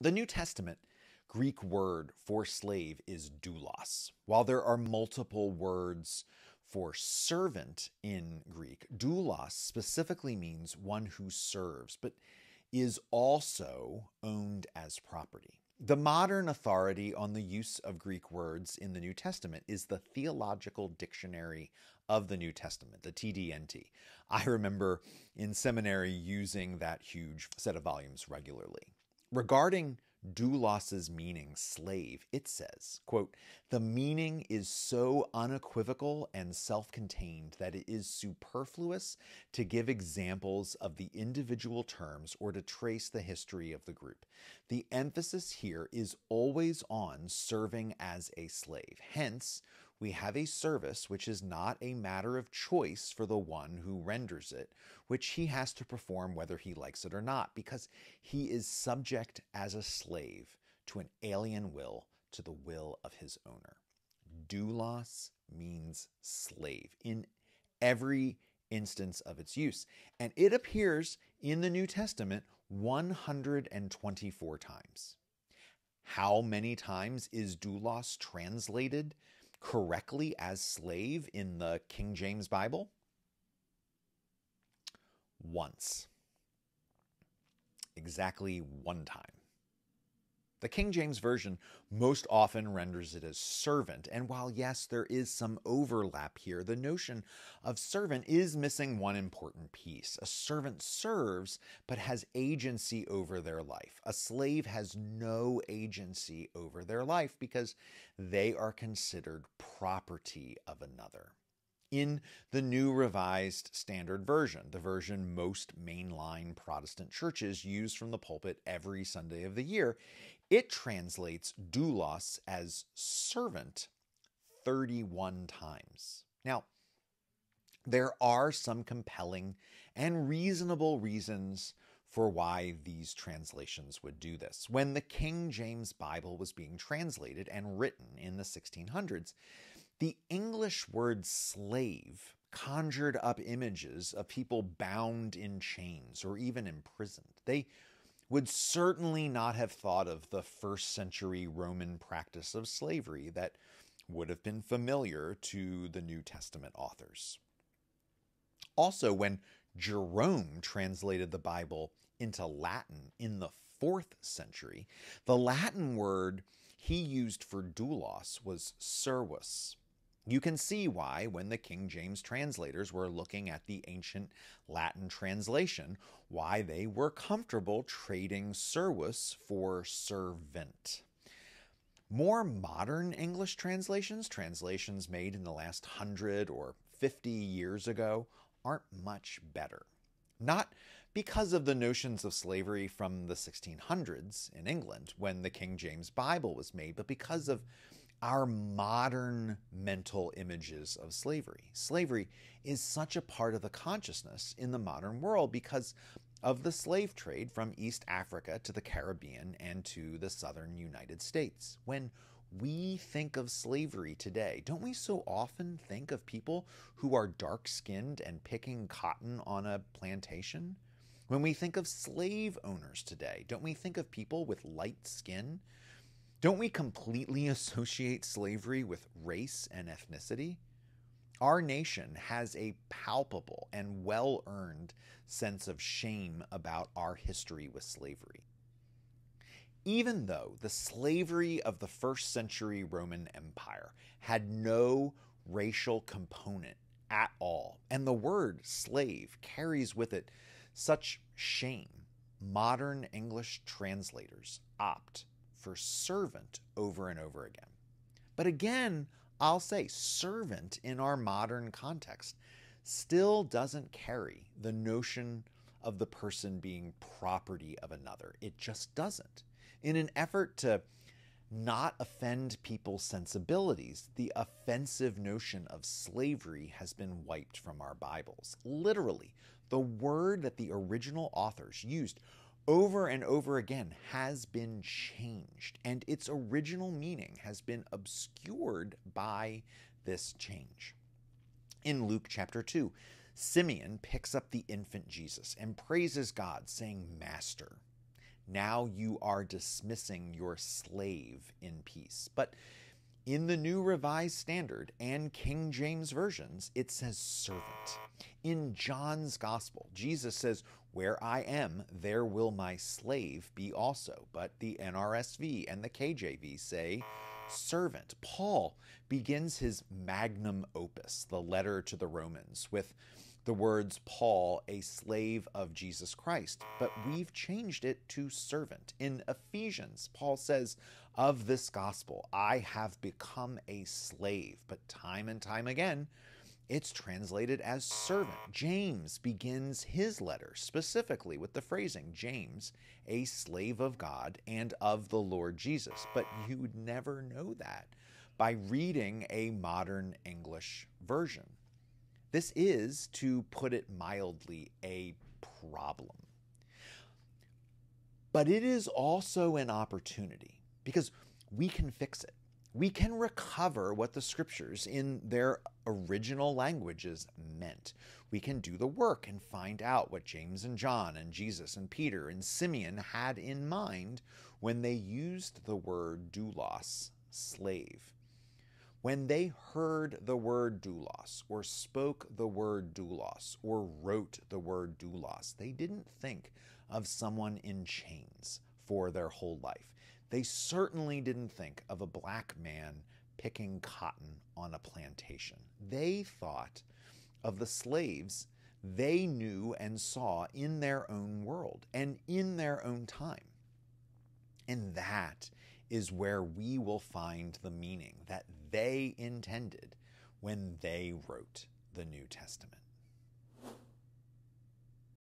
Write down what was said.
The New Testament Greek word for slave is doulos. While there are multiple words for servant in Greek, doulos specifically means one who serves, but is also owned as property. The modern authority on the use of Greek words in the New Testament is the Theological Dictionary of the New Testament, the TDNT. I remember in seminary using that huge set of volumes regularly. Regarding doulos's meaning, slave, it says, quote, "The meaning is so unequivocal and self-contained that it is superfluous to give examples of the individual terms or to trace the history of the group. The emphasis here is always on serving as a slave. Hence, we have a service which is not a matter of choice for the one who renders it, which he has to perform whether he likes it or not, because he is subject as a slave to an alien will, to the will of his owner." Doulos means slave in every instance of its use, and it appears in the New Testament 124 times. How many times is doulos translated correctly as slave in the King James Bible? Once. Exactly one time. The King James Version most often renders it as servant, and while yes, there is some overlap here, the notion of servant is missing one important piece. A servant serves, but has agency over their life. A slave has no agency over their life because they are considered property of another. In the New Revised Standard Version, the version most mainline Protestant churches use from the pulpit every Sunday of the year, it translates doulos as servant 31 times. Now, there are some compelling and reasonable reasons for why these translations would do this. When the King James Bible was being translated and written in the 1600s, the English word slave conjured up images of people bound in chains or even imprisoned. They would certainly not have thought of the first century Roman practice of slavery that would have been familiar to the New Testament authors. Also, when Jerome translated the Bible into Latin in the 4th century, the Latin word he used for doulos was servus. You can see why, when the King James translators were looking at the ancient Latin translation, why they were comfortable trading servus for servant. More modern English translations made in the last 100 or 50 years ago, aren't much better. Not because of the notions of slavery from the 1600s in England, when the King James Bible was made, but because of our modern mental images of slavery. Slavery is such a part of the consciousness in the modern world because of the slave trade from East Africa to the Caribbean and to the southern United States. When we think of slavery today, don't we so often think of people who are dark-skinned and picking cotton on a plantation? When we think of slave owners today, don't we think of people with light skin? Don't we completely associate slavery with race and ethnicity? Our nation has a palpable and well-earned sense of shame about our history with slavery. Even though the slavery of the 1st century Roman Empire had no racial component at all, and the word slave carries with it such shame, modern English translators opt for servant over and over again. But again, I'll say servant in our modern context still doesn't carry the notion of the person being property of another. It just doesn't. In an effort to not offend people's sensibilities, the offensive notion of slavery has been wiped from our Bibles. Literally, the word that the original authors used over and over again has been changed, and its original meaning has been obscured by this change. In Luke chapter 2, Simeon picks up the infant Jesus and praises God, saying, "Master." Now you are dismissing your slave in peace. But in the New Revised Standard and King James versions, it says servant. In John's Gospel, Jesus says, "Where I am, there will my slave be also." But the NRSV and the KJV say servant. Paul begins his magnum opus, the letter to the Romans, with the words, "Paul, a slave of Jesus Christ," but we've changed it to servant. In Ephesians, Paul says, "Of this gospel, I have become a slave," but time and time again, it's translated as servant. James begins his letter specifically with the phrasing, "James, a slave of God and of the Lord Jesus," but you'd never know that by reading a modern English version. This is, to put it mildly, a problem. But it is also an opportunity because we can fix it. We can recover what the scriptures in their original languages meant. We can do the work and find out what James and John and Jesus and Peter and Simeon had in mind when they used the word doulos, slave. When they heard the word doulos, or spoke the word doulos, or wrote the word doulos, they didn't think of someone in chains for their whole life. They certainly didn't think of a black man picking cotton on a plantation. They thought of the slaves they knew and saw in their own world and in their own time. And that is where we will find the meaning that they intended when they wrote the New Testament.